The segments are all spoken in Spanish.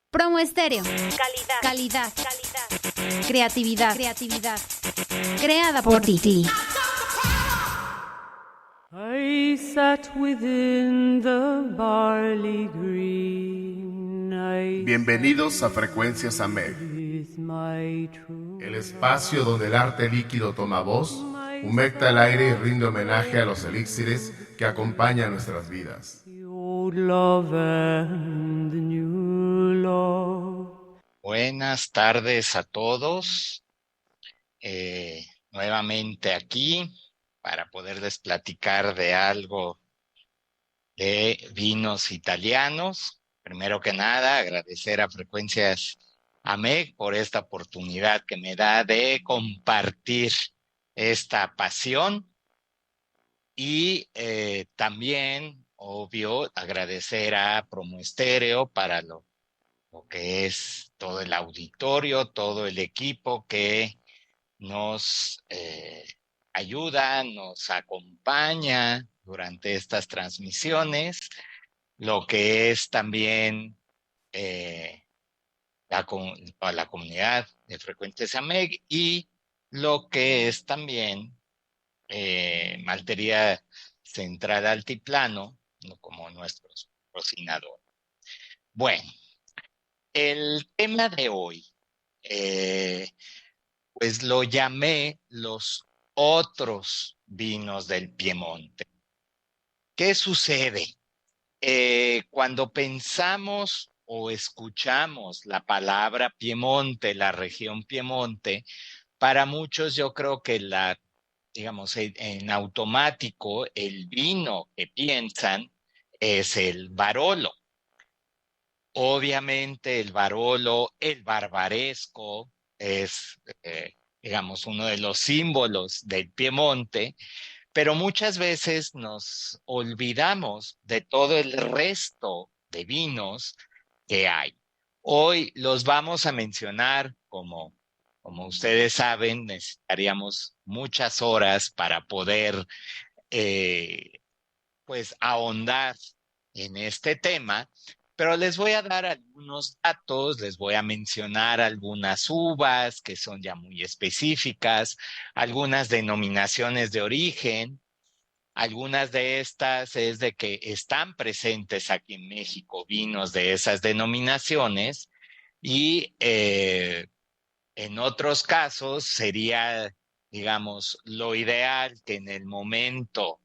Promo Estéreo. Calidad. Calidad. Calidad. Creatividad. Creatividad. Creada por ti. I sat within the barley green. Bienvenidos a Frecuencias AMEG, el espacio donde el arte líquido toma voz, humecta el aire y rinde homenaje a los elixires que acompañan nuestras vidas. Buenas tardes a todos, nuevamente aquí para poderles platicar de algo de vinos italianos. Primero que nada, agradecer a Frecuencias AMEG por esta oportunidad que me da de compartir esta pasión y también, obvio, agradecer a Promo Estéreo para lo que es todo el auditorio, todo el equipo que nos ayuda, nos acompaña durante estas transmisiones, lo que es también la comunidad de Frecuencias AMEG y lo que es también Maltería Central Altiplano, como nuestros patrocinadores. Bueno, el tema de hoy, pues lo llamé los otros vinos del Piemonte. ¿Qué sucede? Cuando pensamos o escuchamos la palabra Piemonte, la región Piemonte, para muchos yo creo que digamos, en automático, el vino que piensan es el Barolo. Obviamente el Barolo, el Barbaresco, es, digamos, uno de los símbolos del Piemonte, pero muchas veces nos olvidamos de todo el resto de vinos que hay. Hoy los vamos a mencionar como ustedes saben, necesitaríamos muchas horas para poder pues ahondar en este tema, pero les voy a dar algunos datos, les voy a mencionar algunas uvas que son ya muy específicas, algunas denominaciones de origen. Algunas de estas es de que están presentes aquí en México vinos de esas denominaciones y en otros casos sería, digamos, lo ideal que en el momento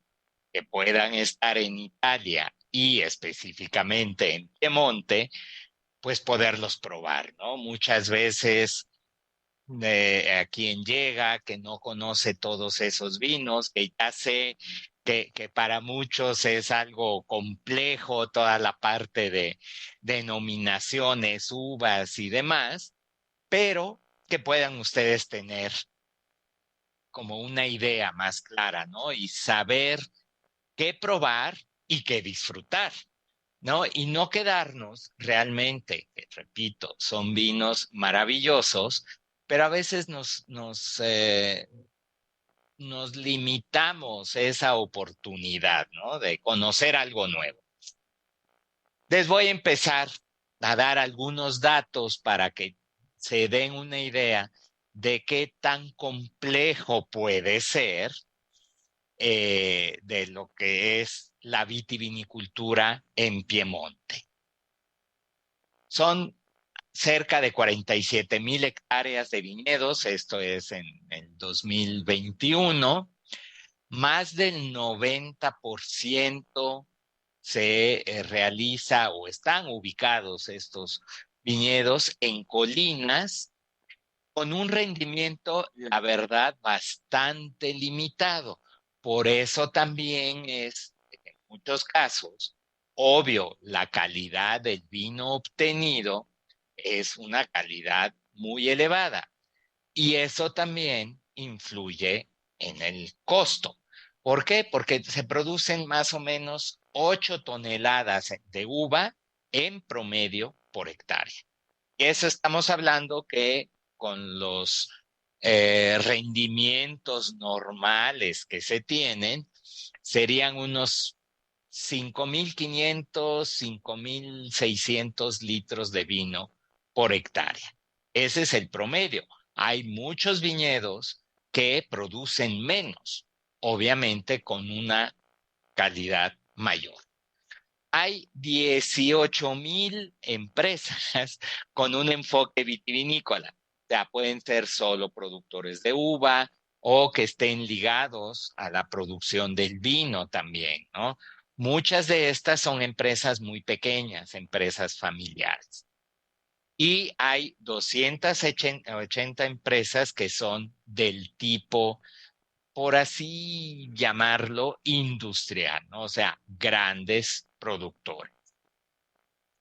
que puedan estar en Italia y específicamente en Piemonte, pues poderlos probar, ¿no? Muchas veces a quien llega que no conoce todos esos vinos, que ya sé que para muchos es algo complejo toda la parte de denominaciones, uvas y demás, pero que puedan ustedes tener como una idea más clara, ¿no? Y saber qué probar y qué disfrutar, ¿no? Y no quedarnos realmente, repito, son vinos maravillosos, pero a veces nos limitamos esa oportunidad, ¿no? De conocer algo nuevo. Les voy a empezar a dar algunos datos para que se den una idea de qué tan complejo puede ser de lo que es la vitivinicultura en Piemonte. Son cerca de 47,000 hectáreas de viñedos, esto es en el 2021. Más del 90% se realiza o están ubicados estos viñedos en colinas con un rendimiento, la verdad, bastante limitado. Por eso también es, en muchos casos, obvio, la calidad del vino obtenido es una calidad muy elevada. Y eso también influye en el costo. ¿Por qué? Porque se producen más o menos 8 toneladas de uva en promedio por hectárea. Y eso estamos hablando que con los rendimientos normales que se tienen, serían unos 5.500, 5.600 litros de vino por hectárea. Ese es el promedio. Hay muchos viñedos que producen menos, obviamente con una calidad mayor. Hay 18,000 empresas con un enfoque vitivinícola. O sea, pueden ser solo productores de uva o que estén ligados a la producción del vino también, ¿no? Muchas de estas son empresas muy pequeñas, empresas familiares. Y hay 280 empresas que son del tipo, por así llamarlo, industrial, ¿no? O sea, grandes productores.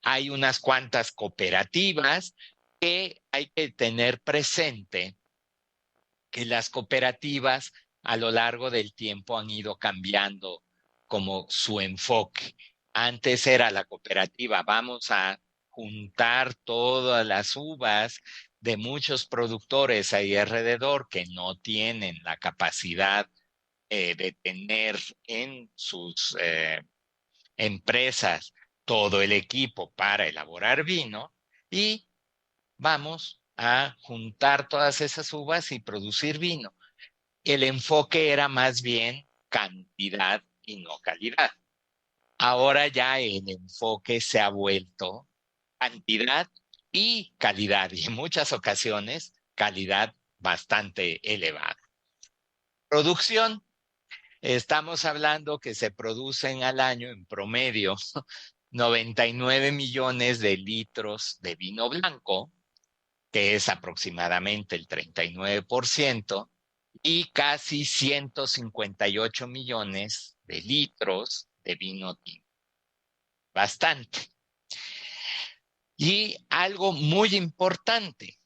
Hay unas cuantas cooperativas que hay que tener presente que las cooperativas a lo largo del tiempo han ido cambiando como su enfoque. Antes era la cooperativa, vamos a juntar todas las uvas de muchos productores ahí alrededor que no tienen la capacidad de tener en sus empresas todo el equipo para elaborar vino y vamos a juntar todas esas uvas y producir vino. El enfoque era más bien cantidad y no calidad. Ahora ya el enfoque se ha vuelto cantidad y calidad, y en muchas ocasiones calidad bastante elevada. Producción, estamos hablando que se producen al año en promedio 99 millones de litros de vino blanco, que es aproximadamente el 39%, y casi 158 millones de litros de vino tinto. Bastante. Y algo muy importante,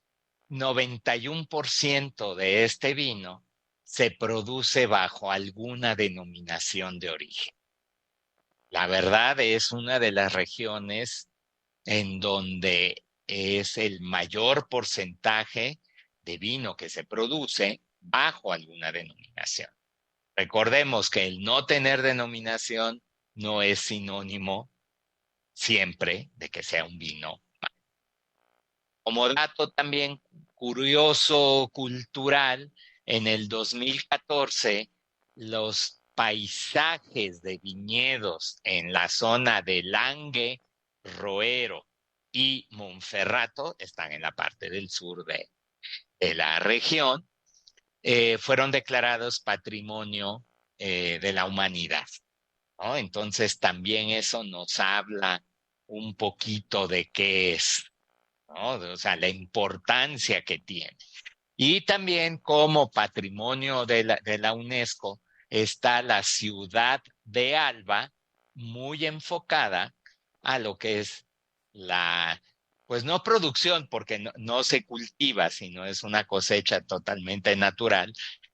91% de este vino se produce bajo alguna denominación de origen. La verdad es una de las regiones en donde es el mayor porcentaje de vino que se produce bajo alguna denominación. Recordemos que el no tener denominación no es sinónimo siempre de que sea un vino malo. Como dato también curioso, cultural, en el 2014 los paisajes de viñedos en la zona de Langue, Roero y Monferrato, están en la parte del sur de la región, fueron declarados Patrimonio de la Humanidad, ¿no? Entonces también eso nos habla un poquito de qué es, ¿no? O sea, la importancia que tiene. Y también como patrimonio de la UNESCO está la ciudad de Alba, muy enfocada a lo que es la, pues no producción, porque no se cultiva, sino es una cosecha totalmente natural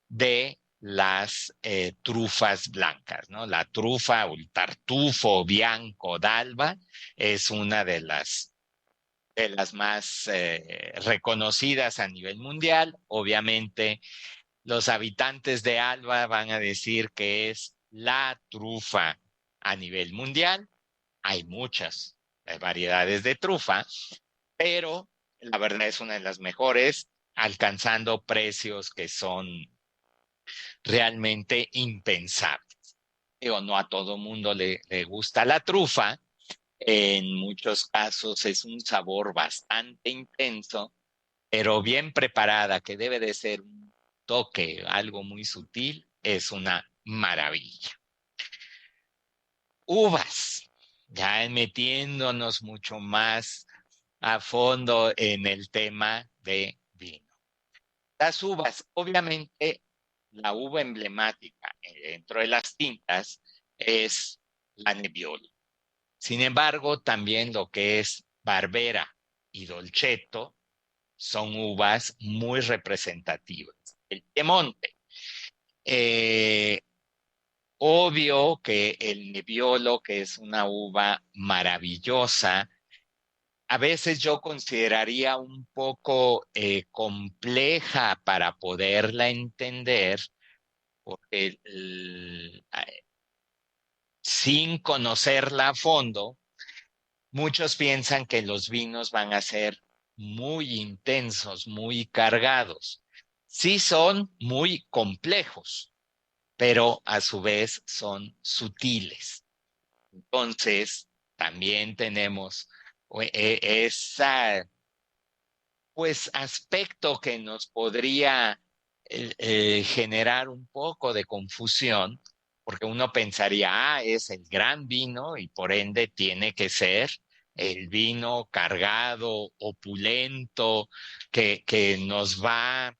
de las trufas blancas, ¿no? La trufa o el tartufo bianco d'Alba es una de las más reconocidas a nivel mundial. Obviamente, los habitantes de Alba van a decir que es la trufa a nivel mundial. Hay muchas variedades de trufa, pero la verdad es una de las mejores, alcanzando precios que son realmente impensables. Digo, no a todo mundo le gusta la trufa. En muchos casos es un sabor bastante intenso, pero bien preparada, que debe de ser un toque, algo muy sutil, es una maravilla. Uvas, ya metiéndonos mucho más a fondo en el tema de vino. Las uvas, obviamente, la uva emblemática dentro de las tintas es la Nebbiolo. Sin embargo, también lo que es Barbera y Dolcetto son uvas muy representativas. El Piemonte. Obvio que el Nebbiolo, que es una uva maravillosa, a veces yo consideraría un poco compleja para poderla entender, porque sin conocerla a fondo, muchos piensan que los vinos van a ser muy intensos, muy cargados. Sí son muy complejos, pero a su vez son sutiles. Entonces, también tenemos ese pues, aspecto que nos podría generar un poco de confusión, porque uno pensaría, es el gran vino y por ende tiene que ser el vino cargado, opulento, que nos va,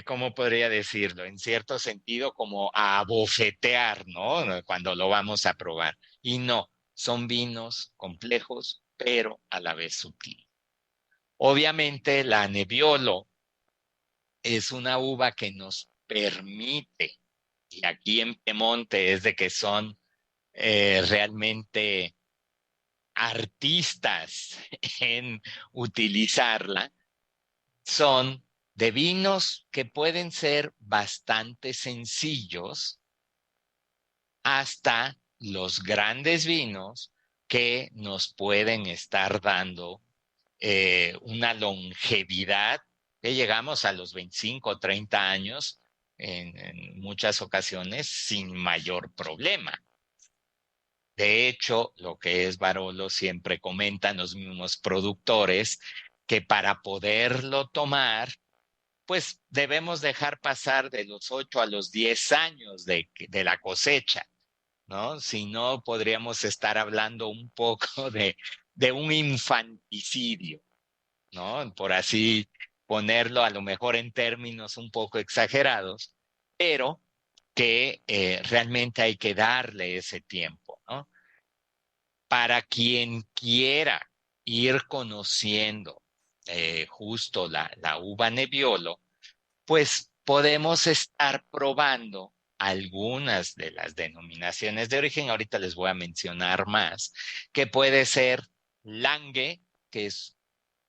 ¿cómo podría decirlo? En cierto sentido, como a abofetear, ¿no? Cuando lo vamos a probar. Y no, son vinos complejos, pero a la vez sutiles. Obviamente, la Nebbiolo es una uva que nos permite, y aquí en Piemonte es de que son realmente artistas en utilizarla, son de vinos que pueden ser bastante sencillos hasta los grandes vinos que nos pueden estar dando una longevidad que llegamos a los 25 o 30 años en muchas ocasiones sin mayor problema. De hecho, lo que es Barolo siempre comentan los mismos productores que para poderlo tomar, pues debemos dejar pasar de los 8 a los 10 años de la cosecha, ¿no? Si no, podríamos estar hablando un poco de un infanticidio, ¿no? Por así ponerlo, a lo mejor en términos un poco exagerados, pero que realmente hay que darle ese tiempo, ¿no? Para quien quiera ir conociendo justo la uva Nebbiolo, pues podemos estar probando algunas de las denominaciones de origen. Ahorita les voy a mencionar más, que puede ser Lange, que es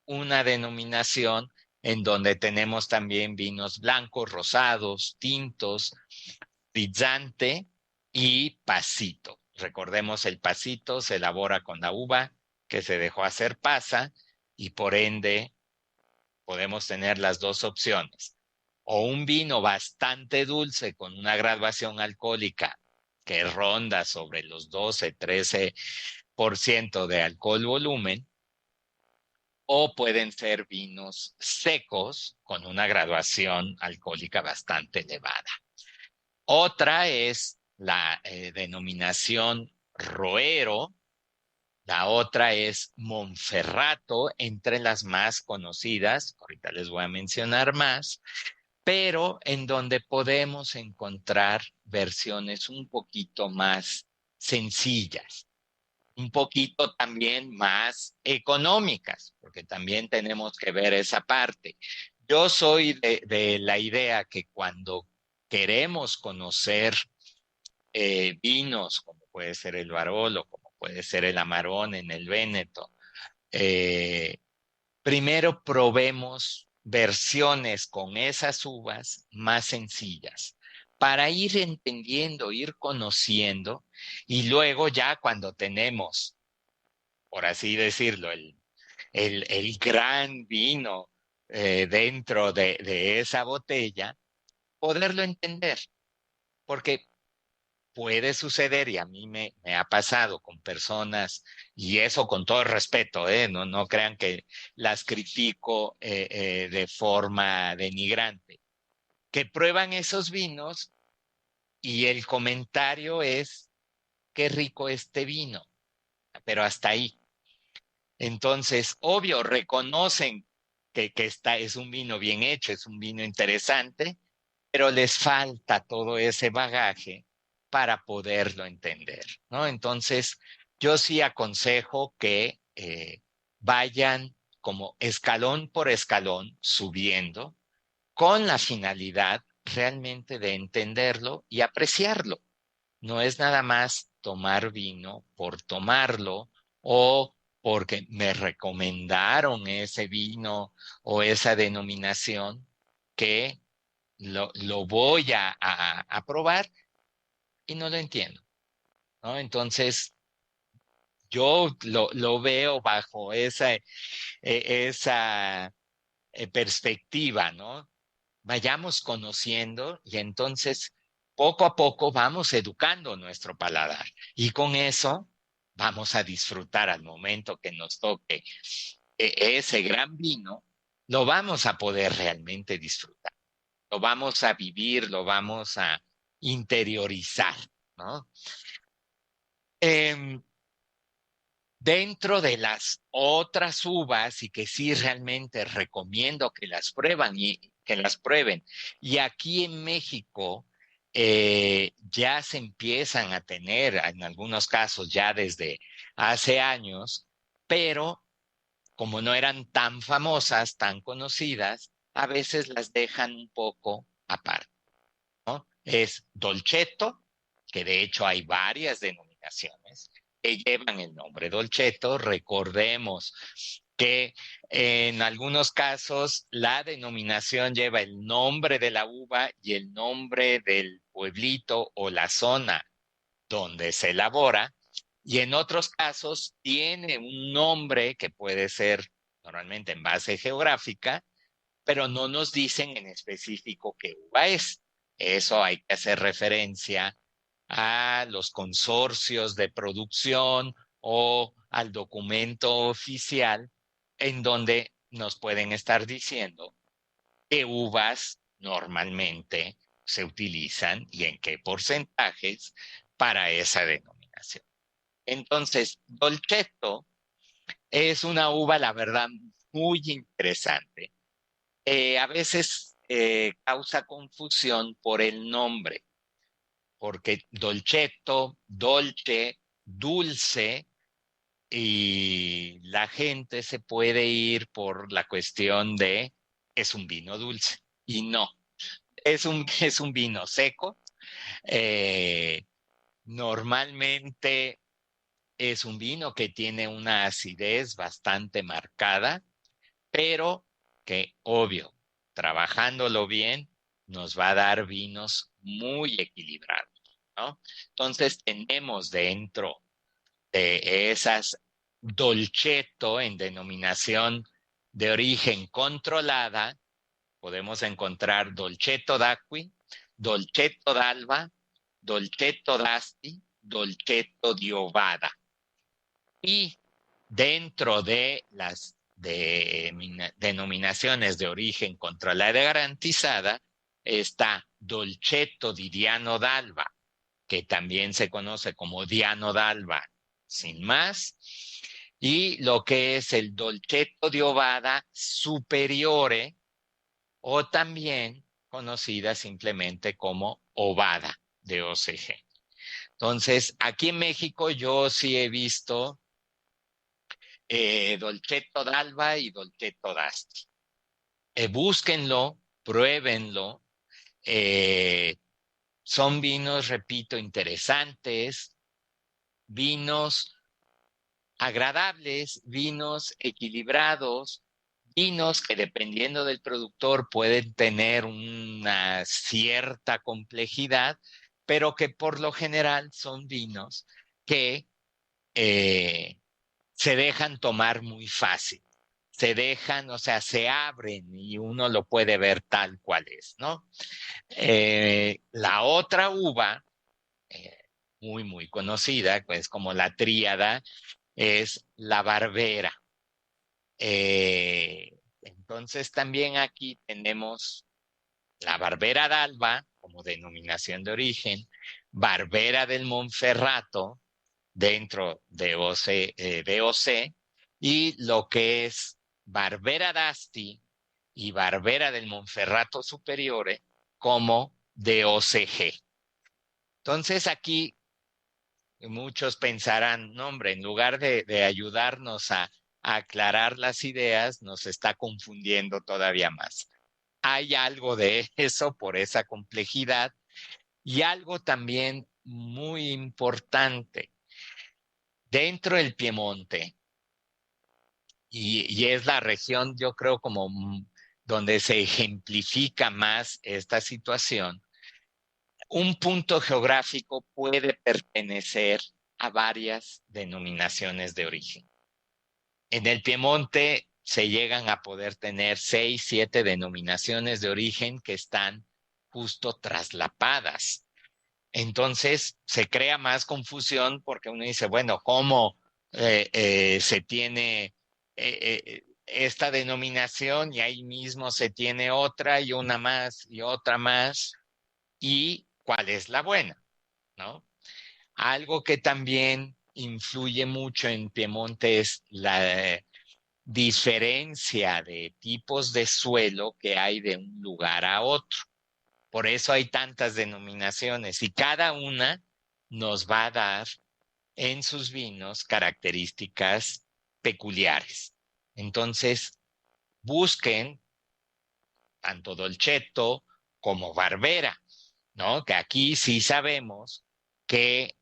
una denominación en donde tenemos también vinos blancos, rosados, tintos, Frizzante y Pasito. Recordemos, el Pasito se elabora con la uva que se dejó hacer pasa y por ende podemos tener las dos opciones. O un vino bastante dulce con una graduación alcohólica que ronda sobre los 12-13% de alcohol volumen, o pueden ser vinos secos con una graduación alcohólica bastante elevada. Otra es la denominación Roero, la otra es Monferrato, entre las más conocidas, ahorita les voy a mencionar más, pero en donde podemos encontrar versiones un poquito más sencillas, un poquito también más económicas, porque también tenemos que ver esa parte. Yo soy de la idea que cuando queremos conocer vinos, como puede ser el Barolo, como puede ser el Amarone en el Véneto, primero probemos versiones con esas uvas más sencillas para ir entendiendo, ir conociendo, y luego ya cuando tenemos, por así decirlo, el gran vino dentro de esa botella, poderlo entender, porque puede suceder, y a mí me ha pasado con personas, y eso con todo el respeto, no crean que las critico de forma denigrante, que prueban esos vinos y el comentario es, qué rico este vino, pero hasta ahí. Entonces, obvio, reconocen que es un vino bien hecho, es un vino interesante, pero les falta todo ese bagaje para poderlo entender, ¿no? Entonces, yo sí aconsejo que vayan como escalón por escalón subiendo con la finalidad realmente de entenderlo y apreciarlo. No es nada más tomar vino por tomarlo o porque me recomendaron ese vino o esa denominación que lo voy a probar y no lo entiendo. ¿no? Entonces, yo lo veo bajo esa perspectiva, ¿no? Vayamos conociendo y entonces poco a poco vamos educando nuestro paladar y con eso vamos a disfrutar al momento que nos toque ese gran vino, lo vamos a poder realmente disfrutar, lo vamos a vivir, lo vamos a interiorizar, ¿no? Eh, Dentro de las otras uvas y que sí realmente recomiendo que las prueben. Y aquí en México ya se empiezan a tener, en algunos casos ya desde hace años, pero como no eran tan famosas, tan conocidas, a veces las dejan un poco aparte, ¿no? Es Dolcetto, que de hecho hay varias denominaciones que llevan el nombre Dolcetto. Recordemos que en algunos casos la denominación lleva el nombre de la uva y el nombre del pueblito o la zona donde se elabora, y en otros casos tiene un nombre que puede ser normalmente en base geográfica, pero no nos dicen en específico qué uva es. Eso hay que hacer referencia a los consorcios de producción o al documento oficial en donde nos pueden estar diciendo qué uvas normalmente se utilizan y en qué porcentajes para esa denominación. Entonces, Dolcetto es una uva, la verdad, muy interesante. A veces causa confusión por el nombre, porque Dolcetto, dolce, dulce, y la gente se puede ir por la cuestión de es un vino dulce. Y no, es un vino seco. Eh, Normalmente es un vino que tiene una acidez bastante marcada, pero que, obvio, trabajándolo bien, nos va a dar vinos muy equilibrados, ¿no? Entonces, tenemos dentro de esas Dolcetto en denominación de origen controlada, podemos encontrar Dolcetto d'Acqui, Dolcetto d'Alba, Dolcetto d'Asti, Dolcetto di Ovada. Y dentro de las denominaciones de origen controlada y garantizada está Dolcetto di Diano d'Alba, que también se conoce como Diano d'Alba, sin más, y lo que es el Dolcetto di Ovada Superiore, o también conocida simplemente como Ovada de OCG. Entonces, aquí en México yo sí he visto Dolcetto d'Alba y Dolcetto d'Asti. Búsquenlo, pruébenlo. Son vinos, repito, interesantes, vinos agradables, vinos equilibrados, vinos que dependiendo del productor pueden tener una cierta complejidad, pero que por lo general son vinos que se dejan tomar muy fácil. Se dejan, o sea, se abren y uno lo puede ver tal cual es, ¿no? La otra uva, muy, muy conocida, pues como la tríada, es la Barbera. Entonces también aquí tenemos la Barbera d'Alba como denominación de origen, Barbera del Monferrato dentro de DOC, y lo que es Barbera d'Asti y Barbera del Monferrato Superiore como DOCG. Entonces aquí muchos pensarán, no, hombre, en lugar de ayudarnos a aclarar las ideas, nos está confundiendo todavía más. Hay algo de eso por esa complejidad y algo también muy importante. Dentro del Piemonte, y es la región, yo creo, como donde se ejemplifica más esta situación, un punto geográfico puede pertenecer a varias denominaciones de origen. En el Piemonte se llegan a poder tener 6, 7 denominaciones de origen que están justo traslapadas. Entonces se crea más confusión porque uno dice, bueno, ¿cómo se tiene esta denominación y ahí mismo se tiene otra y una más y otra más? ¿Y cuál es la buena? ¿No? Algo que también influye mucho en Piemonte es la diferencia de tipos de suelo que hay de un lugar a otro. Por eso hay tantas denominaciones y cada una nos va a dar en sus vinos características peculiares. Entonces, busquen tanto Dolcetto como Barbera, ¿no? Que aquí sí sabemos que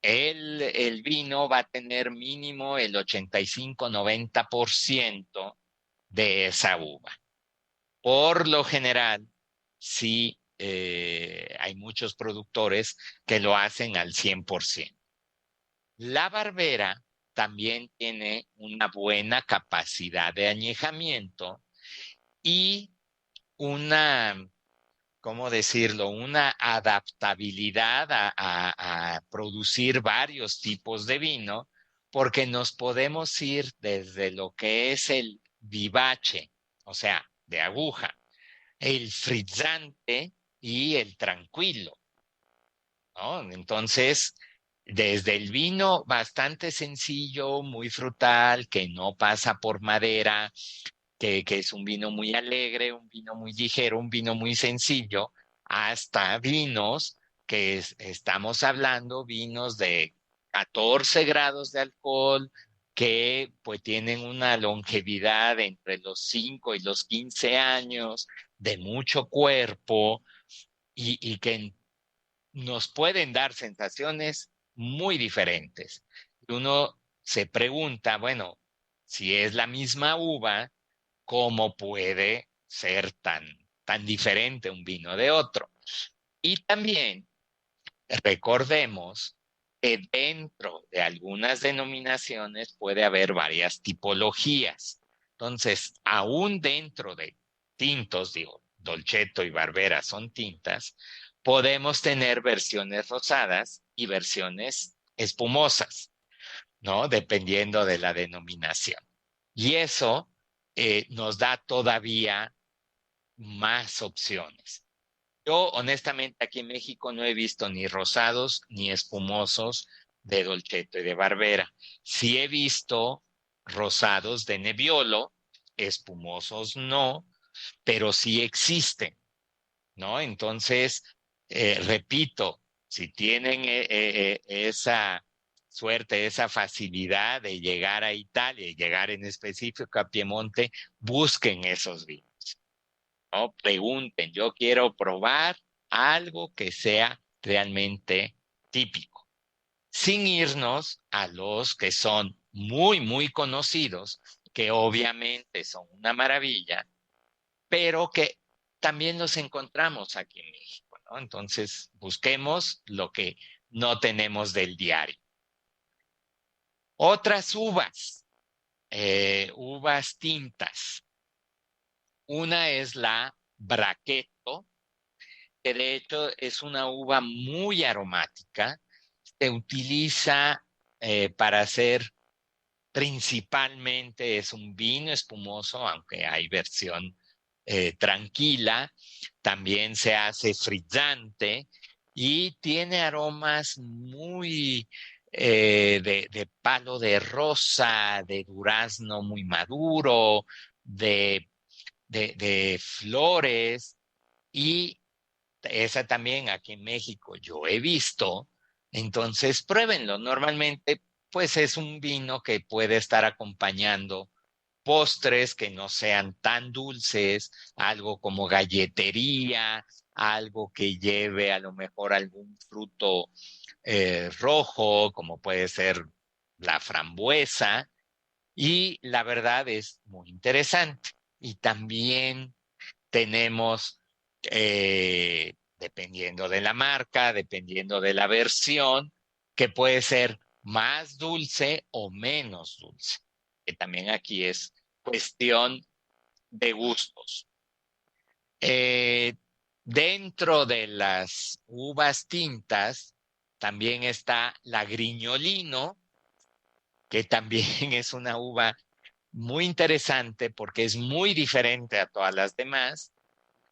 el vino va a tener mínimo el 85-90% de esa uva. Por lo general, sí hay muchos productores que lo hacen al 100%. La Barbera también tiene una buena capacidad de añejamiento y una, ¿cómo decirlo? Una adaptabilidad a producir varios tipos de vino, porque nos podemos ir desde lo que es el vivace, o sea, de aguja, el frizzante y el tranquilo, ¿no? Entonces, desde el vino bastante sencillo, muy frutal, que no pasa por madera, que es un vino muy alegre, un vino muy ligero, un vino muy sencillo, hasta vinos estamos hablando, vinos de 14 grados de alcohol, que pues tienen una longevidad entre los 5 y los 15 años, de mucho cuerpo y que nos pueden dar sensaciones muy diferentes. Uno se pregunta, bueno, si es la misma uva, ¿cómo puede ser tan diferente un vino de otro? Y también recordemos que dentro de algunas denominaciones puede haber varias tipologías. Entonces, aún dentro de tintos, digo, Dolcetto y Barbera son tintas, podemos tener versiones rosadas y versiones espumosas, ¿no? Dependiendo de la denominación. Y eso nos da todavía más opciones. Yo, honestamente, aquí en México no he visto ni rosados ni espumosos de Dolcetto y de Barbera. Sí he visto rosados de Nebbiolo, espumosos no, pero sí existen, ¿no? Entonces, repito, si tienen esa suerte, esa facilidad de llegar a Italia y llegar en específico a Piemonte, busquen esos vinos, ¿no? Pregunten, yo quiero probar algo que sea realmente típico, sin irnos a los que son muy, muy conocidos, que obviamente son una maravilla, pero que también los encontramos aquí en México, ¿no? Entonces, busquemos lo que no tenemos del diario. Otras uvas, uvas tintas. Una es la Bracchetto, que de hecho es una uva muy aromática. Se utiliza para hacer, principalmente es un vino espumoso, aunque hay versión tranquila. También se hace frizzante y tiene aromas muy de palo de rosa, de durazno muy maduro, de flores, y esa también aquí en México yo he visto. Entonces pruébenlo. Normalmente pues es un vino que puede estar acompañando postres que no sean tan dulces, algo como galletería, algo que lleve a lo mejor algún fruto rojo, como puede ser la frambuesa, y la verdad es muy interesante. Y también tenemos de dependiendo de la marca, dependiendo de la versión, que puede ser más dulce o menos dulce, que también aquí es cuestión de gustos. Dentro de las uvas tintas también está la Grignolino, que también es una uva muy interesante porque es muy diferente a todas las demás.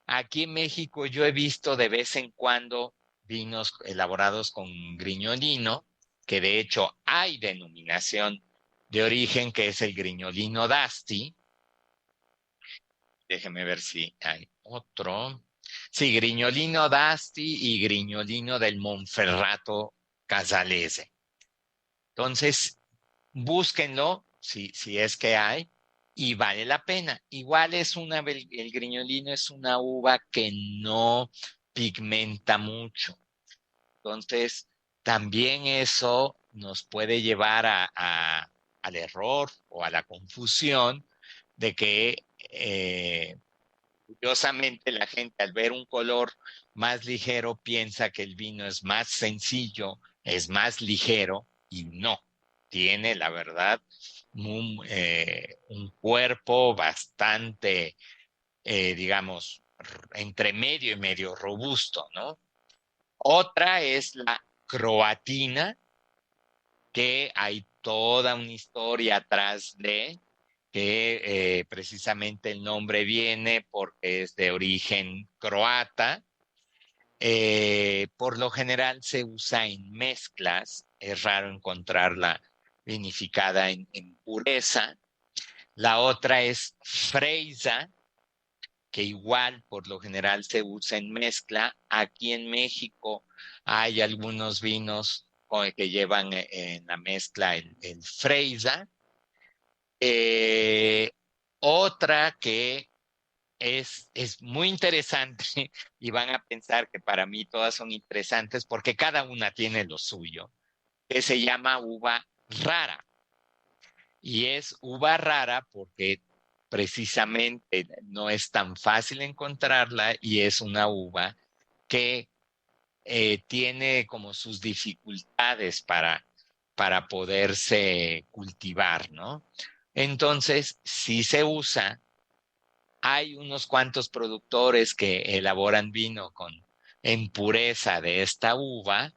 Aquí en México yo he visto de vez en cuando vinos elaborados con Grignolino, que de hecho hay denominación de origen que es el Grignolino d'Asti. Déjeme ver si hay otro. Sí, Grignolino d'Asti y Grignolino del Monferrato Casalese. Entonces, búsquenlo si es que hay y vale la pena. Igual el Grignolino es una uva que no pigmenta mucho. Entonces, también eso nos puede llevar al error o a la confusión de que curiosamente la gente al ver un color más ligero piensa que el vino es más sencillo, es más ligero y no. Tiene, la verdad, un cuerpo bastante, digamos, entre medio y medio robusto, ¿no? Otra es la croatina, que hay toda una historia atrás de que precisamente el nombre viene porque es de origen croata. Por lo general se usa en mezclas, es raro encontrarla vinificada en pureza. La otra es Freisa, que igual por lo general se usa en mezcla. Aquí en México hay algunos vinos que llevan en la mezcla el Freisa. Otra que es muy interesante y van a pensar que para mí todas son interesantes porque cada una tiene lo suyo, que se llama uva rara. Y es uva rara porque precisamente no es tan fácil encontrarla y es una uva que tiene como sus dificultades para poderse cultivar, ¿no? Entonces, si se usa, hay unos cuantos productores que elaboran vino en pureza de esta uva,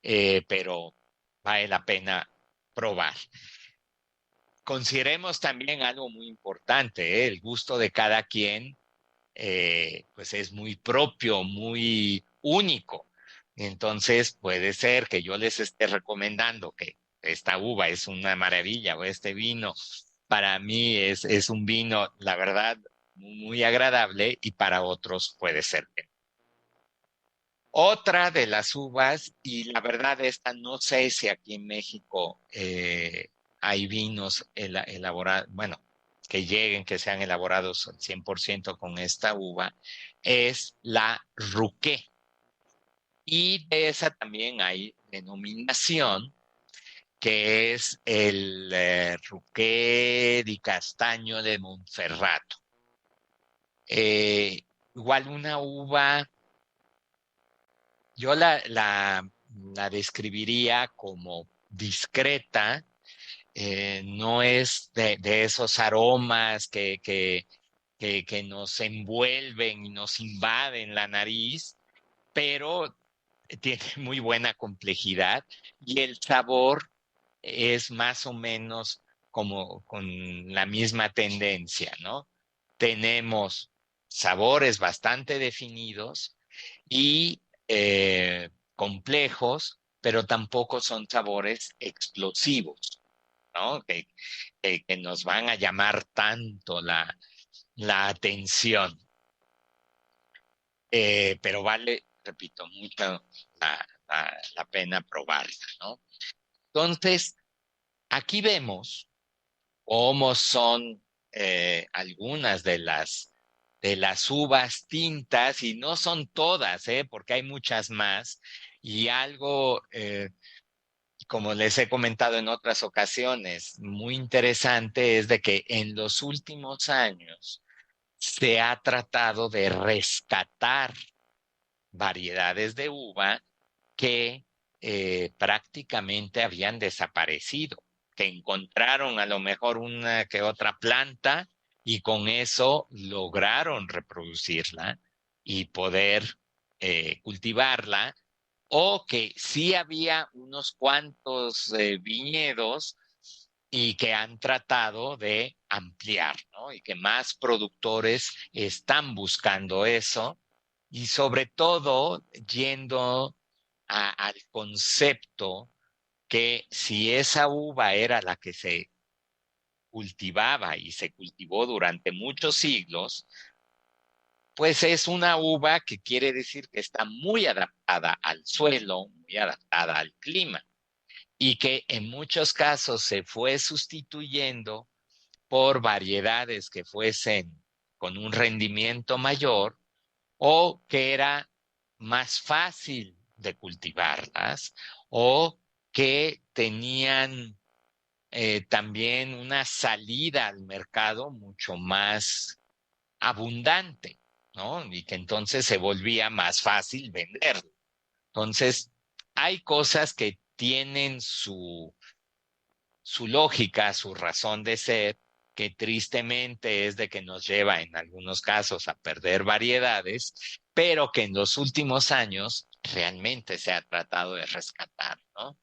pero vale la pena probar. Consideremos también algo muy importante, el gusto de cada quien, pues es muy propio, muy único. Entonces puede ser que yo les esté recomendando que esta uva es una maravilla o este vino para mí es un vino, la verdad, muy agradable y para otros puede ser que no. Otra de las uvas, y la verdad esta no sé si aquí en México hay vinos elaborados, bueno, que sean elaborados al 100% con esta uva, es la Ruqué. Y de esa también hay denominación, que es el Ruqué di Castaño de Monferrato. Igual una uva, yo la describiría como discreta, no es de esos aromas que nos envuelven y nos invaden la nariz, pero tiene muy buena complejidad y el sabor es más o menos como con la misma tendencia, ¿no? Tenemos sabores bastante definidos y complejos, pero tampoco son sabores explosivos, ¿no? Que nos van a llamar tanto la atención. Pero vale, repito, mucho la pena probarla, ¿no? Entonces, aquí vemos cómo son algunas de las uvas tintas, y no son todas, porque hay muchas más, y algo, como les he comentado en otras ocasiones, muy interesante es de que en los últimos años se ha tratado de rescatar variedades de uva que prácticamente habían desaparecido, que encontraron a lo mejor una que otra planta y con eso lograron reproducirla y poder cultivarla, o que sí había unos cuantos viñedos y que han tratado de ampliar, ¿no? Y que más productores están buscando eso y sobre todo yendo al concepto que si esa uva era la que se cultivaba y se cultivó durante muchos siglos, pues es una uva que quiere decir que está muy adaptada al suelo, muy adaptada al clima y que en muchos casos se fue sustituyendo por variedades que fuesen con un rendimiento mayor o que era más fácil de cultivarlas o que tenían también una salida al mercado mucho más abundante, ¿no? Y que entonces se volvía más fácil venderlo. Entonces, hay cosas que tienen su lógica, su razón de ser, que tristemente es de que nos lleva en algunos casos a perder variedades, pero que en los últimos años realmente se ha tratado de rescatar, ¿no?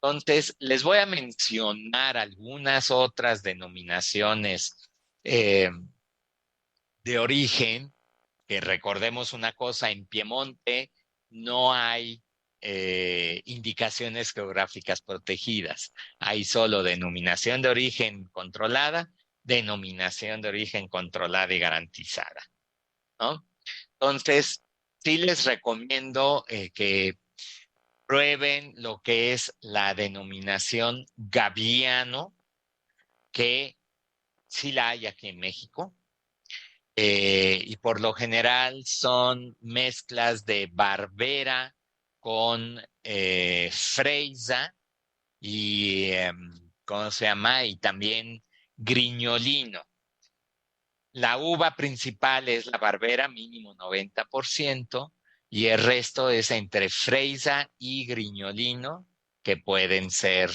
Entonces, les voy a mencionar algunas otras denominaciones eh, de origen, que recordemos una cosa, en Piemonte no hay indicaciones geográficas protegidas, hay solo denominación de origen controlada, denominación de origen controlada y garantizada, ¿no? Entonces, sí les recomiendo que prueben lo que es la denominación Gaviano, que sí la hay aquí en México. Y por lo general son mezclas de Barbera con Freisa y, ¿cómo se llama? Y también Grignolino. La uva principal es la Barbera, mínimo 90%, y el resto es entre Freisa y Grignolino, que pueden ser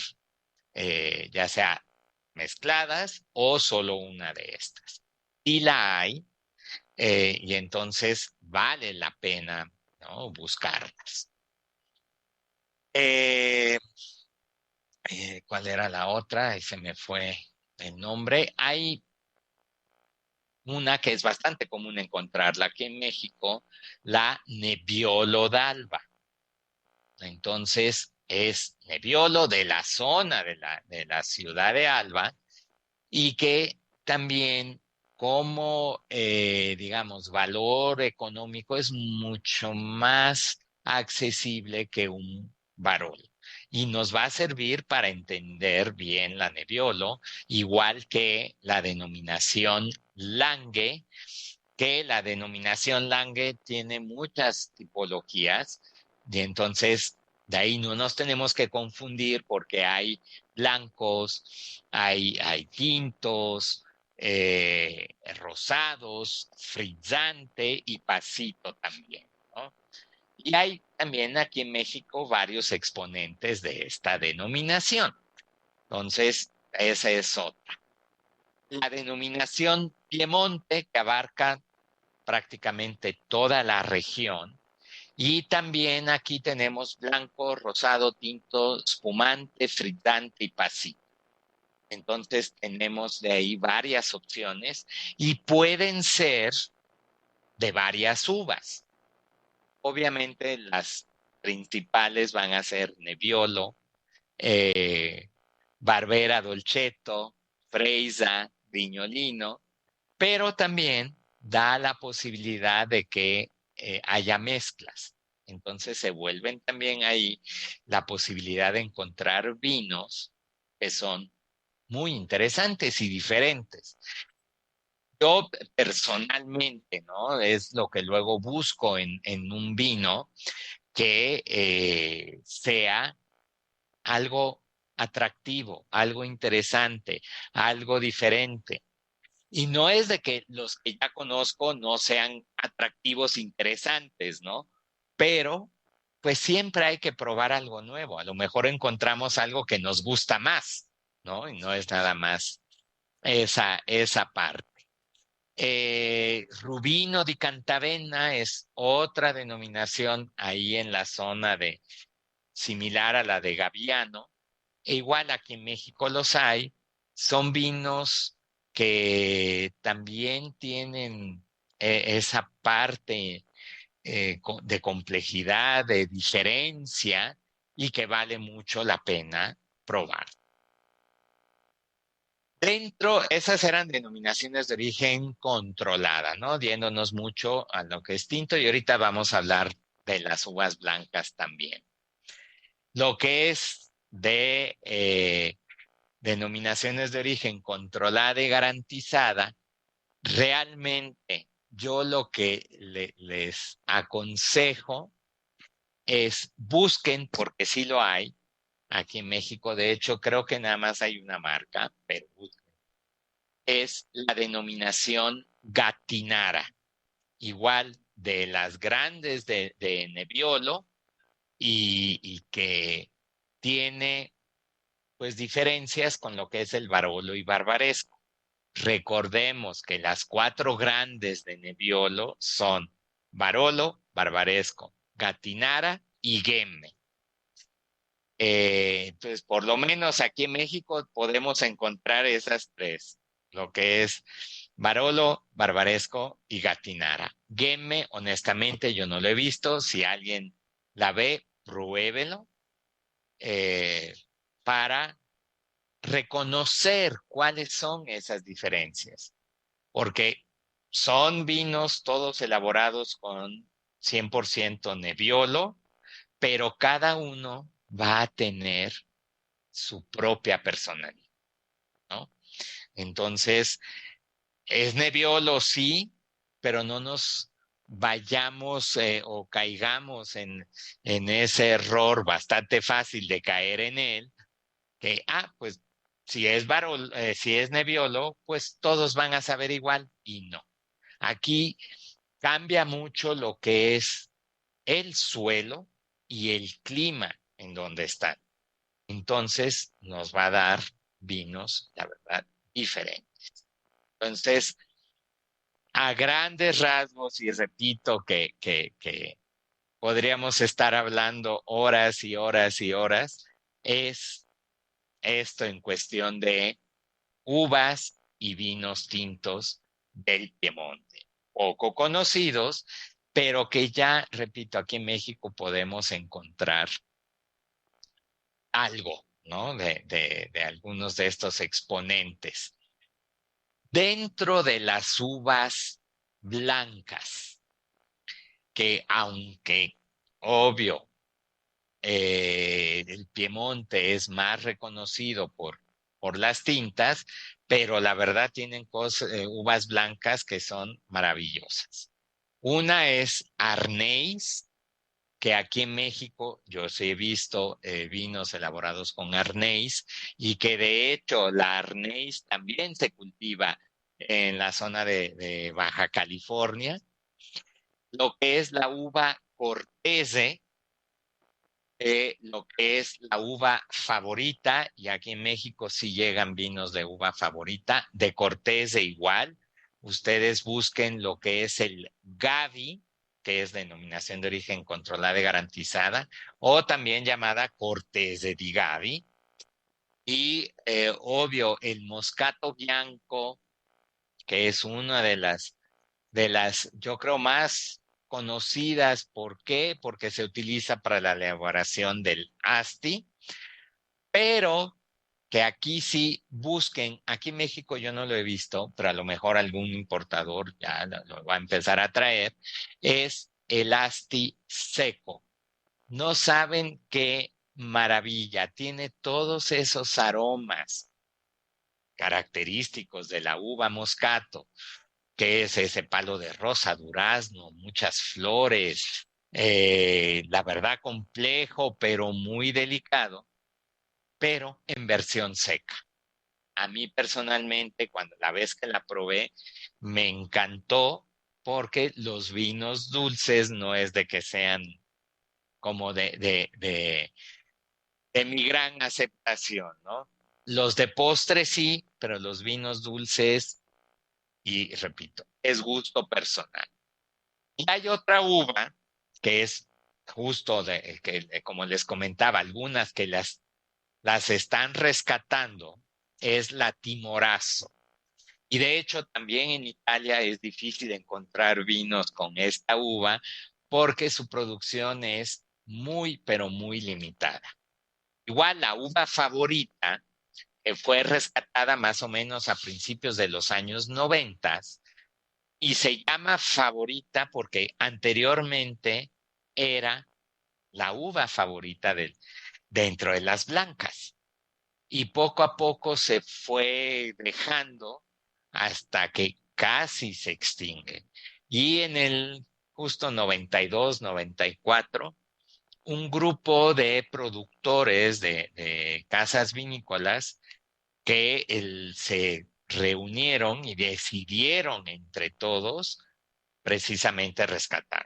ya sea mezcladas o solo una de estas. Y la hay, y entonces vale la pena, ¿no?, buscarlas. ¿Cuál era la otra? Ahí se me fue el nombre. Hay una que es bastante común encontrarla aquí en México, la Nebbiolo d'Alba. Entonces es Nebbiolo de la zona de la ciudad de Alba y que también como, digamos, valor económico es mucho más accesible que un Barolo. Y nos va a servir para entender bien la Nebbiolo, igual que la denominación Lange, que la denominación Lange tiene muchas tipologías y entonces de ahí no nos tenemos que confundir porque hay blancos, hay tintos, rosados, frizzante y pasito también, ¿no? Y hay también aquí en México varios exponentes de esta denominación. Entonces, esa es otra. La denominación Piemonte, que abarca prácticamente toda la región. Y también aquí tenemos blanco, rosado, tinto, espumante, frizzante y pasito. Entonces tenemos de ahí varias opciones y pueden ser de varias uvas. Obviamente las principales van a ser Nebbiolo, Barbera Dolcetto, Freisa, Vignolino, pero también da la posibilidad de que haya mezclas. Entonces se vuelven también ahí la posibilidad de encontrar vinos que son muy interesantes y diferentes. Yo personalmente, ¿no? Es lo que luego busco en un vino, que sea algo atractivo, algo interesante, algo diferente. Y no es de que los que ya conozco no sean atractivos, interesantes, ¿no? pero pues siempre hay que probar algo nuevo. A lo mejor encontramos algo que nos gusta más, ¿no? Y no es nada más esa parte. Rubino di Cantavena es otra denominación ahí en la zona similar a la de Gaviano. E igual aquí en México los hay. Son vinos que también tienen esa parte de complejidad, de diferencia, y que vale mucho la pena probar. Esas eran denominaciones de origen controlada, ¿no? Yéndonos mucho a lo que es tinto, y ahorita vamos a hablar de las uvas blancas también. Lo que es de denominaciones de origen controlada y garantizada, realmente yo lo que les aconsejo es busquen, porque sí lo hay. Aquí en México, de hecho, creo que nada más hay una marca, pero es la denominación Gattinara, igual de las grandes de Nebbiolo, y que tiene pues diferencias con lo que es el Barolo y Barbaresco. Recordemos que las 4 grandes de Nebbiolo son Barolo, Barbaresco, Gattinara y Ghemme. Entonces, por lo menos aquí en México podemos encontrar esas 3, lo que es Barolo, Barbaresco y Gattinara. Ghemme, honestamente, yo no lo he visto. Si alguien la ve, pruébelo para reconocer cuáles son esas diferencias, porque son vinos todos elaborados con 100% Nebbiolo, pero cada uno va a tener su propia personalidad, ¿no? Entonces, es Nebbiolo, sí, pero no nos vayamos o caigamos en ese error bastante fácil de caer en él, que, pues si es Nebbiolo, pues todos van a saber igual, y no. Aquí cambia mucho lo que es el suelo y el clima en donde están. Entonces nos va a dar vinos, la verdad, diferentes. Entonces, a grandes rasgos, y repito que podríamos estar hablando horas y horas y horas, es esto en cuestión de uvas y vinos tintos del Piemonte, poco conocidos, pero que ya, repito, aquí en México podemos encontrar algo, ¿no? De algunos de estos exponentes. Dentro de las uvas blancas, que aunque obvio, el Piemonte es más reconocido por las tintas, pero la verdad tienen uvas blancas que son maravillosas. Una es Arneis, que aquí en México yo sí he visto vinos elaborados con Arneis, y que de hecho la Arneis también se cultiva en la zona de Baja California. Lo que es la uva Cortese, lo que es la uva favorita, y aquí en México sí llegan vinos de uva favorita, de Cortese igual. Ustedes busquen lo que es el Gavi, que es denominación de origen controlada y garantizada, o también llamada Cortese di Gavi. Y obvio, el Moscato Bianco, que es una de las, yo creo, más conocidas. ¿Por qué? Porque se utiliza para la elaboración del Asti, pero que aquí sí busquen. Aquí en México yo no lo he visto, pero a lo mejor algún importador ya lo va a empezar a traer, es el Asti seco. No saben qué maravilla, tiene todos esos aromas característicos de la uva moscato, que es ese palo de rosa, durazno, muchas flores, la verdad complejo, pero muy delicado, pero en versión seca. A mí personalmente, cuando la vez que la probé, me encantó, porque los vinos dulces no es de que sean como de mi gran aceptación, ¿no? Los de postre sí, pero los vinos dulces, y repito, es gusto personal. Y hay otra uva que es justo como les comentaba, algunas que las están rescatando, es la Timorazo. Y de hecho también en Italia es difícil encontrar vinos con esta uva porque su producción es muy, pero muy limitada. Igual la uva favorita, que fue rescatada más o menos a principios de los años 90 y se llama favorita porque anteriormente era la uva favorita dentro de las blancas. Y poco a poco se fue dejando hasta que casi se extingue. Y en el justo 92, 94, un grupo de productores de casas vinícolas que se reunieron y decidieron entre todos precisamente rescatar.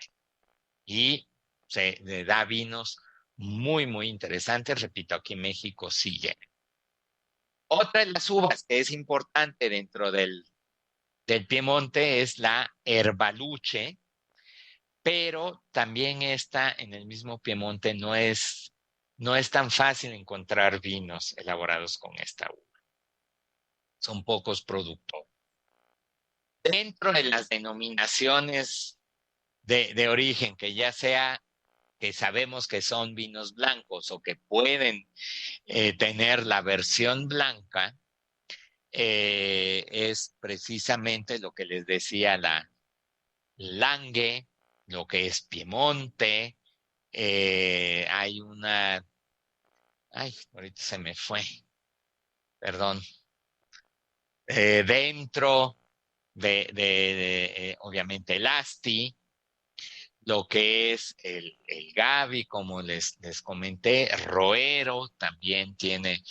Y se le da vinos muy, muy interesantes. Repito, aquí en México sigue. Otra de las uvas que es importante dentro del Piemonte es la Herbaluche, pero también está en el mismo Piemonte, no es tan fácil encontrar vinos elaborados con esta uva. Son pocos productores. Dentro de las denominaciones de origen, que ya sea que sabemos que son vinos blancos o que pueden tener la versión blanca, es precisamente lo que les decía, la Langhe, lo que es Piemonte. Hay una, ahorita se me fue, perdón. Dentro de obviamente el Asti, lo que es el Gavi, como les comenté, Roero también tiene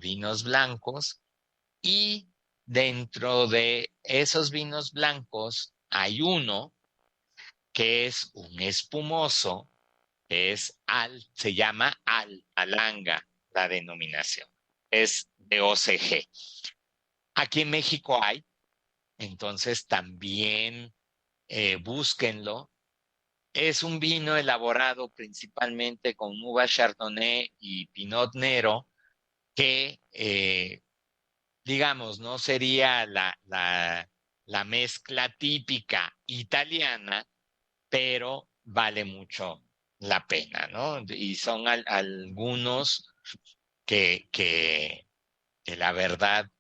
vinos blancos, y dentro de esos vinos blancos hay uno que es un espumoso, que se llama Altalanga, la denominación, es de OCG. Aquí en México hay, entonces también búsquenlo. Es un vino elaborado principalmente con uva Chardonnay y Pinot Nero, que, digamos, no sería la mezcla típica italiana, pero vale mucho la pena, ¿no? Y son algunos que la verdad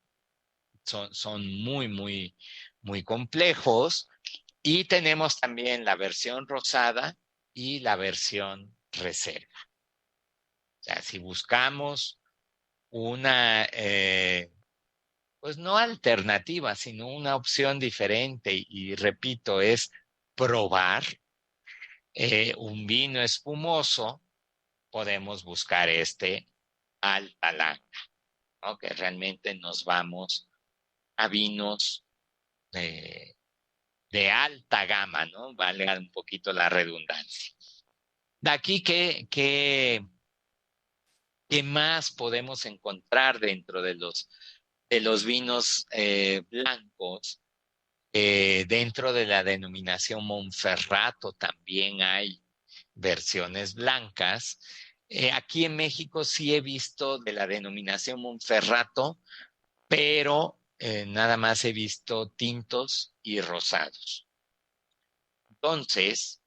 son muy, muy, muy complejos. Y tenemos también la versión rosada y la versión reserva. O sea, si buscamos una, pues no alternativa, sino una opción diferente, y repito, es probar un vino espumoso, podemos buscar este Altalanga, ¿no? Que realmente nos vamos a vinos de alta gama, ¿no? Valga un poquito la redundancia. De aquí, ¿qué más podemos encontrar dentro de los vinos blancos? Dentro de la denominación Monferrato también hay versiones blancas. Aquí en México sí he visto de la denominación Monferrato, pero nada más he visto tintos y rosados. Entonces,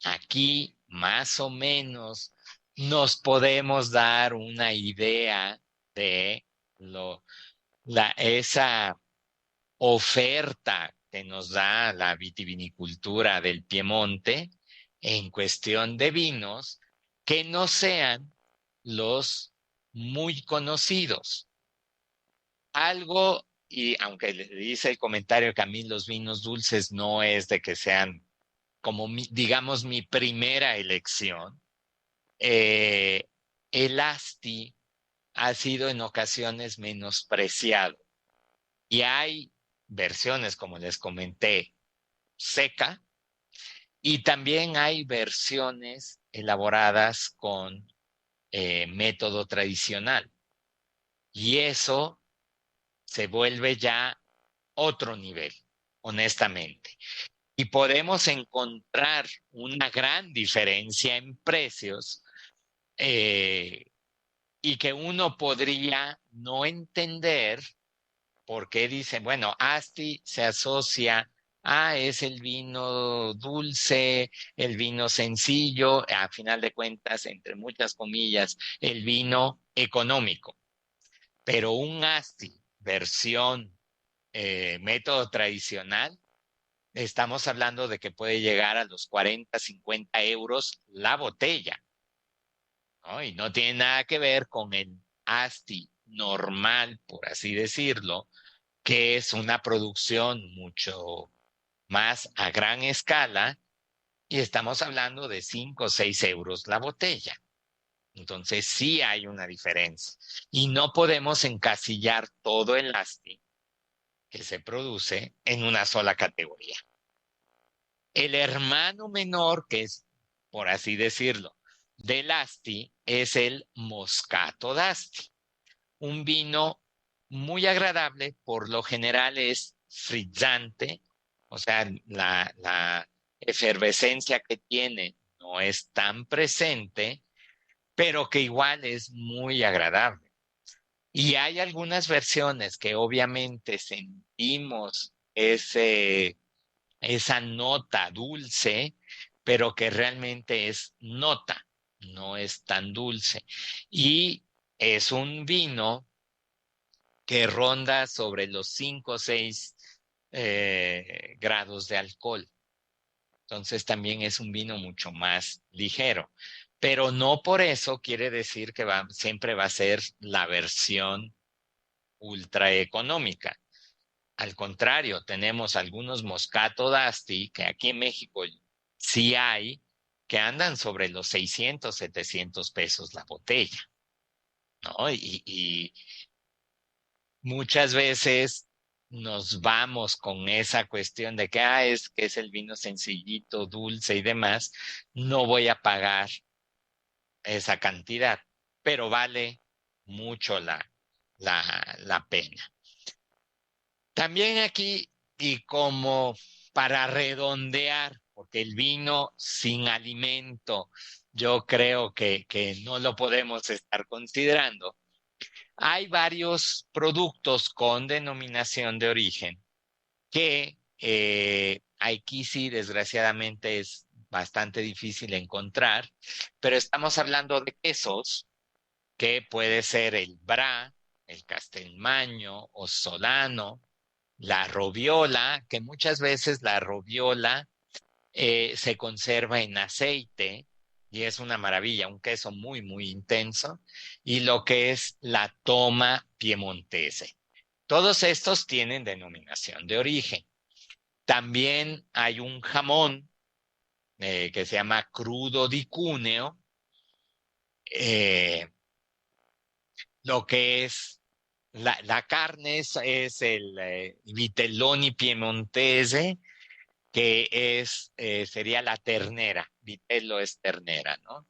aquí más o menos nos podemos dar una idea de esa oferta que nos da la vitivinicultura del Piemonte en cuestión de vinos que no sean los muy conocidos. Algo, y aunque le dice el comentario que a mí los vinos dulces no es de que sean como digamos mi primera elección, el Asti ha sido en ocasiones menospreciado. Y hay versiones, como les comenté, seca, Y también hay versiones elaboradas con método tradicional. Y eso se vuelve ya otro nivel, honestamente. Y podemos encontrar una gran diferencia en precios y que uno podría no entender por qué dicen, bueno, Asti se asocia es el vino dulce, el vino sencillo, a final de cuentas, entre muchas comillas, el vino económico. Pero un Asti versión método tradicional, estamos hablando de que puede llegar a los 40, 50 euros la botella, ¿no? Y no tiene nada que ver con el Asti normal, por así decirlo, que es una producción mucho más a gran escala, y estamos hablando de 5 o 6 euros la botella. Entonces sí hay una diferencia. Y no podemos encasillar todo el Asti que se produce en una sola categoría. El hermano menor, que es, por así decirlo, del Asti, es el Moscato d'Asti. Un vino muy agradable, por lo general es frizzante, o sea, la efervescencia que tiene no es tan presente, pero que igual es muy agradable. Y hay algunas versiones que obviamente sentimos esa nota dulce, pero que realmente es nota, no es tan dulce. Y es un vino que ronda sobre los 5 o 6 grados de alcohol. Entonces también es un vino mucho más ligero. Pero no por eso quiere decir que siempre va a ser la versión ultra económica. Al contrario, tenemos algunos Moscato d'Asti que aquí en México sí hay, que andan sobre los 600, 700 pesos la botella, ¿no? Y muchas veces nos vamos con esa cuestión de que es el vino sencillito, dulce y demás, no voy a pagar esa cantidad, pero vale mucho la pena. También aquí, y como para redondear, porque el vino sin alimento, yo creo que no lo podemos estar considerando, hay varios productos con denominación de origen que aquí sí, desgraciadamente, es bastante difícil encontrar, pero estamos hablando de quesos que puede ser el Bra, el Castelmaño o Solano, la Robiola, que muchas veces la Robiola se conserva en aceite y es una maravilla, un queso muy, muy intenso, y lo que es la Toma Piemontese. Todos estos tienen denominación de origen. También hay un jamón que se llama crudo di Cuneo, lo que es la carne es el vitelloni piemontese, que sería la ternera. Vitello es ternera, ¿no?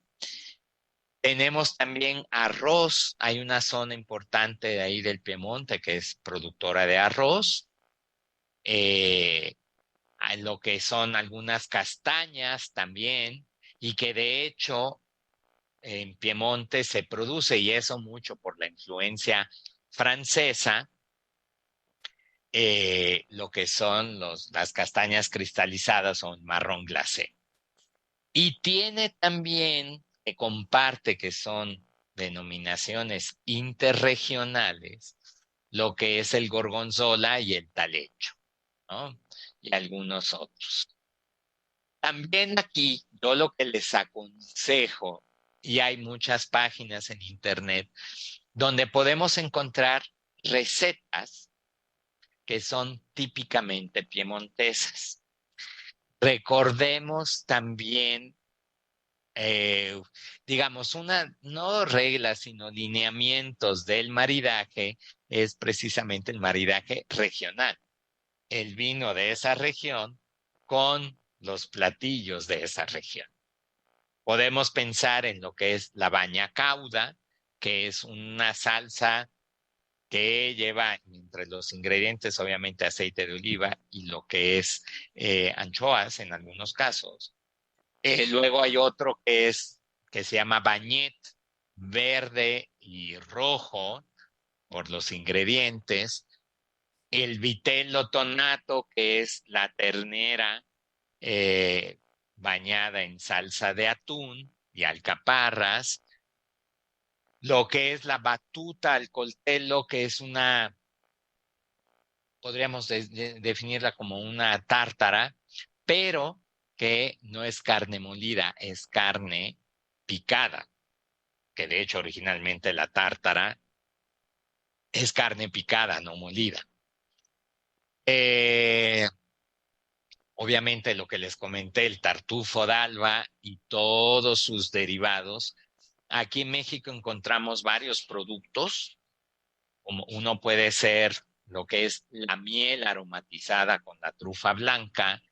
Tenemos también arroz. Hay una zona importante de ahí del Piemonte que es productora de arroz. Lo que son algunas castañas también, y que de hecho en Piemonte se produce, y eso mucho por la influencia francesa, lo que son las castañas cristalizadas o marrón glacé. Y tiene también, que comparte que son denominaciones interregionales, lo que es el gorgonzola y el talecho, ¿no? Y algunos otros. También aquí yo lo que les aconsejo, y hay muchas páginas en internet donde podemos encontrar recetas que son típicamente piemontesas. Recordemos también, digamos, no reglas, sino lineamientos del maridaje, es precisamente el maridaje regional. El vino de esa región con los platillos de esa región. Podemos pensar en lo que es la baña cauda, que es una salsa que lleva entre los ingredientes, obviamente, aceite de oliva y lo que es anchoas en algunos casos. Luego hay otro que se llama bañet, verde y rojo por los ingredientes. El vitello tonato, que es la ternera bañada en salsa de atún y alcaparras. Lo que es la batuta al coltello, que es podríamos definirla como una tártara, pero que no es carne molida, es carne picada, que de hecho originalmente la tártara es carne picada, no molida. Obviamente lo que les comenté, el tartufo d'alba y todos sus derivados. Aquí en México encontramos varios productos, como uno puede ser lo que es la miel aromatizada con la trufa blanca,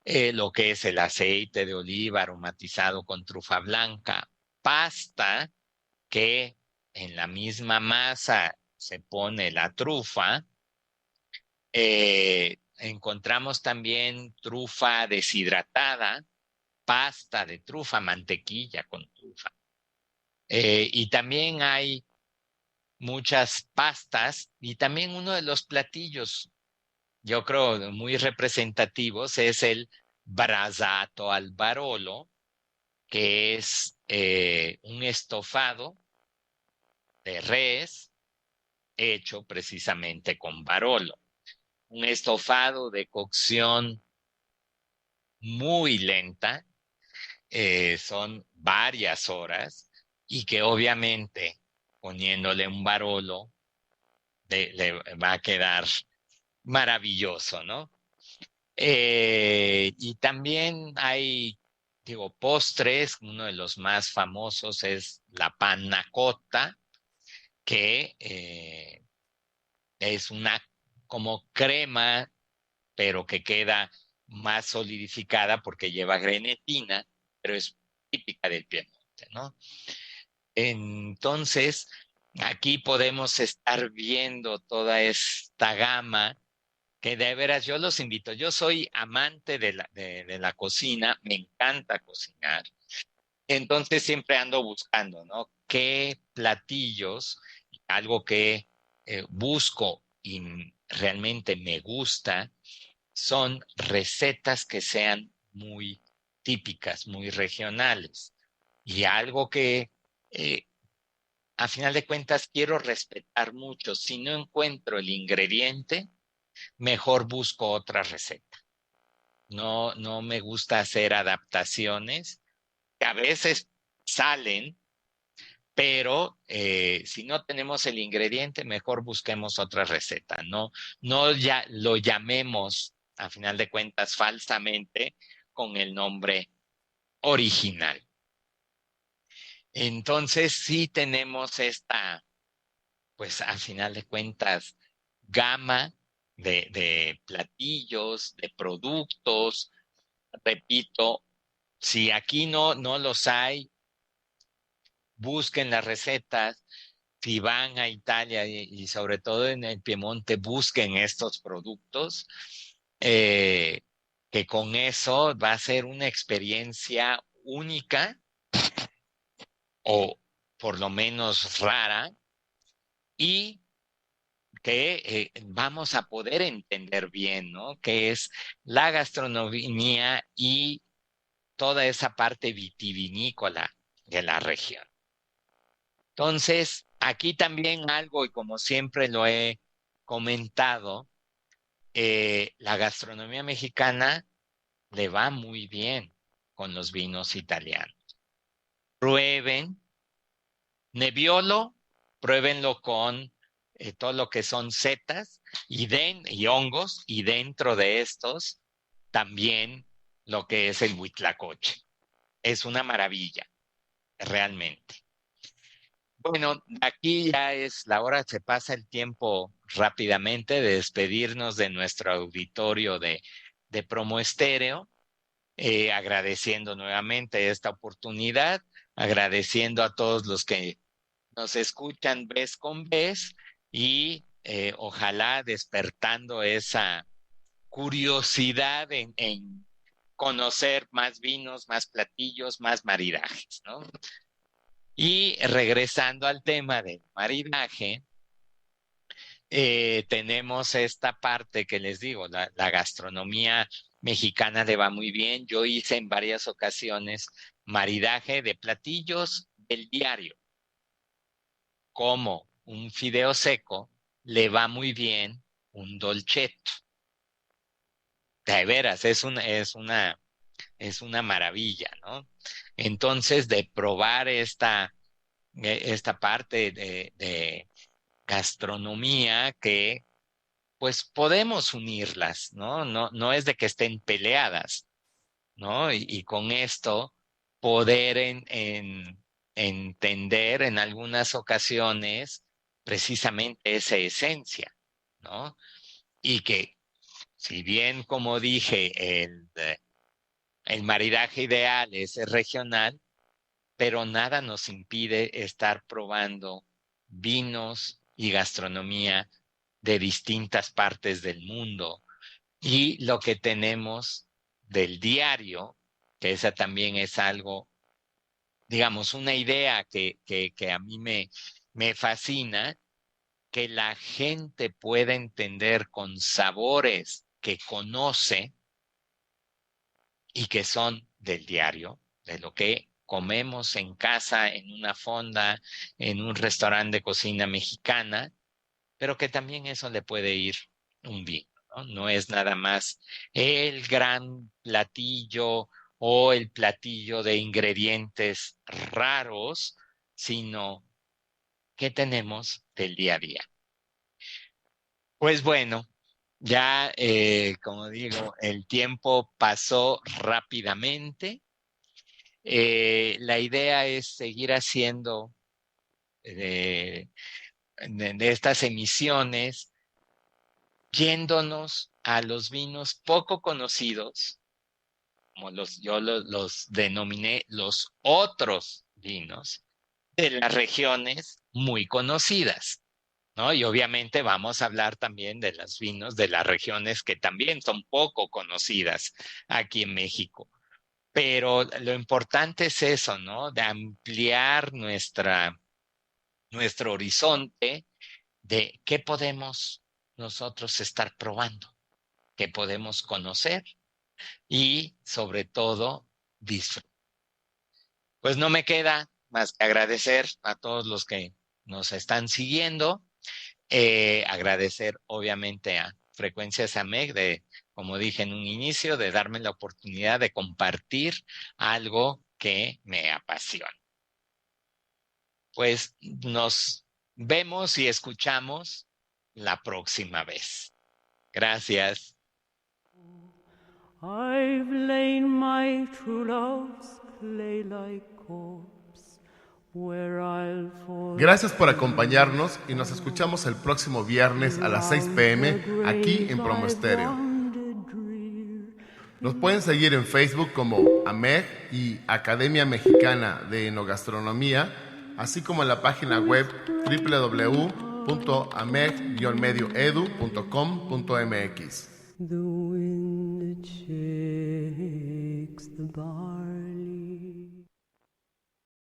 lo que es el aceite de oliva aromatizado con trufa blanca, pasta que en la misma masa se pone la trufa. Encontramos también trufa deshidratada, pasta de trufa, mantequilla con trufa. Y también hay muchas pastas, y también uno de los platillos, yo creo, muy representativos es el brasato al barolo, que es un estofado de res hecho precisamente con barolo. Un estofado de cocción muy lenta, son varias horas, y que obviamente poniéndole un barolo le va a quedar maravilloso, ¿no? Y también hay, postres. Uno de los más famosos es la panna cotta, que es una como crema, pero que queda más solidificada porque lleva grenetina, pero es típica del Piemonte, ¿no? Entonces, aquí podemos estar viendo toda esta gama que de veras yo los invito. Yo soy amante de la cocina, me encanta cocinar. Entonces siempre ando buscando, ¿no? ¿Qué platillos, algo que busco y realmente me gusta, son recetas que sean muy típicas, muy regionales? Y algo que a final de cuentas quiero respetar mucho. Si no encuentro el ingrediente, mejor busco otra receta. No me gusta hacer adaptaciones, que a veces salen, pero si no tenemos el ingrediente, mejor busquemos otra receta. No ya lo llamemos, a final de cuentas, falsamente con el nombre original. Entonces sí tenemos esta, pues a final de cuentas, gama de platillos, de productos. Repito, si aquí no los hay, busquen las recetas. Si van a Italia y sobre todo en el Piemonte, busquen estos productos, que con eso va a ser una experiencia única, o por lo menos rara, y que vamos a poder entender bien, ¿no? Qué es la gastronomía y toda esa parte vitivinícola de la región. Entonces, aquí también algo, y como siempre lo he comentado, la gastronomía mexicana le va muy bien con los vinos italianos. Prueben Nebbiolo, pruébenlo con todo lo que son setas y hongos, y dentro de estos también lo que es el huitlacoche. Es una maravilla, realmente. Bueno, aquí ya es la hora, se pasa el tiempo rápidamente de despedirnos de nuestro auditorio de Promo Estéreo. agradeciendo nuevamente esta oportunidad, agradeciendo a todos los que nos escuchan vez con vez y ojalá despertando esa curiosidad en conocer más vinos, más platillos, más maridajes, ¿no? Y regresando al tema del maridaje, tenemos esta parte que les digo, la gastronomía mexicana le va muy bien. Yo hice en varias ocasiones maridaje de platillos del diario, como un fideo seco, le va muy bien un dolcetto. De veras, es una maravilla, ¿no? Entonces, de probar esta parte de gastronomía que pues podemos unirlas, ¿no? No es de que estén peleadas, ¿no? Y con esto poder entender en algunas ocasiones precisamente esa esencia, ¿no? Y que si bien, como dije, el maridaje ideal es el regional, pero nada nos impide estar probando vinos y gastronomía de distintas partes del mundo. Y lo que tenemos del diario, que esa también es algo, digamos, una idea que a mí me fascina, que la gente pueda entender con sabores que conoce y que son del diario, de lo que comemos en casa, en una fonda, en un restaurante de cocina mexicana, pero que también eso le puede ir un vino, ¿no? No es nada más el gran platillo o el platillo de ingredientes raros, sino que tenemos del día a día. Pues bueno, ya como digo, el tiempo pasó rápidamente. La idea es seguir haciendo de estas emisiones, yéndonos a los vinos poco conocidos, como yo los denominé los otros vinos, de las regiones muy conocidas, ¿no? Y obviamente vamos a hablar también de los vinos de las regiones que también son poco conocidas aquí en México. Pero lo importante es eso, ¿no? De ampliar nuestro horizonte de qué podemos nosotros estar probando, qué podemos conocer y sobre todo disfrutar. Pues no me queda más que agradecer a todos los que nos están siguiendo, agradecer obviamente a Frecuencias AMEC como dije en un inicio, de darme la oportunidad de compartir algo que me apasiona. Pues nos vemos y escuchamos la próxima vez. Gracias. I've lain my true love's clay-like corpse where I'll fall. Gracias por acompañarnos y nos escuchamos el próximo viernes a las 6 p.m. aquí en Promo Estéreo. Nos pueden seguir en Facebook como AMEG y Academia Mexicana de Enogastronomía, así como en la página web www.ameg-medioedu.com.mx. The wind shakes the barn.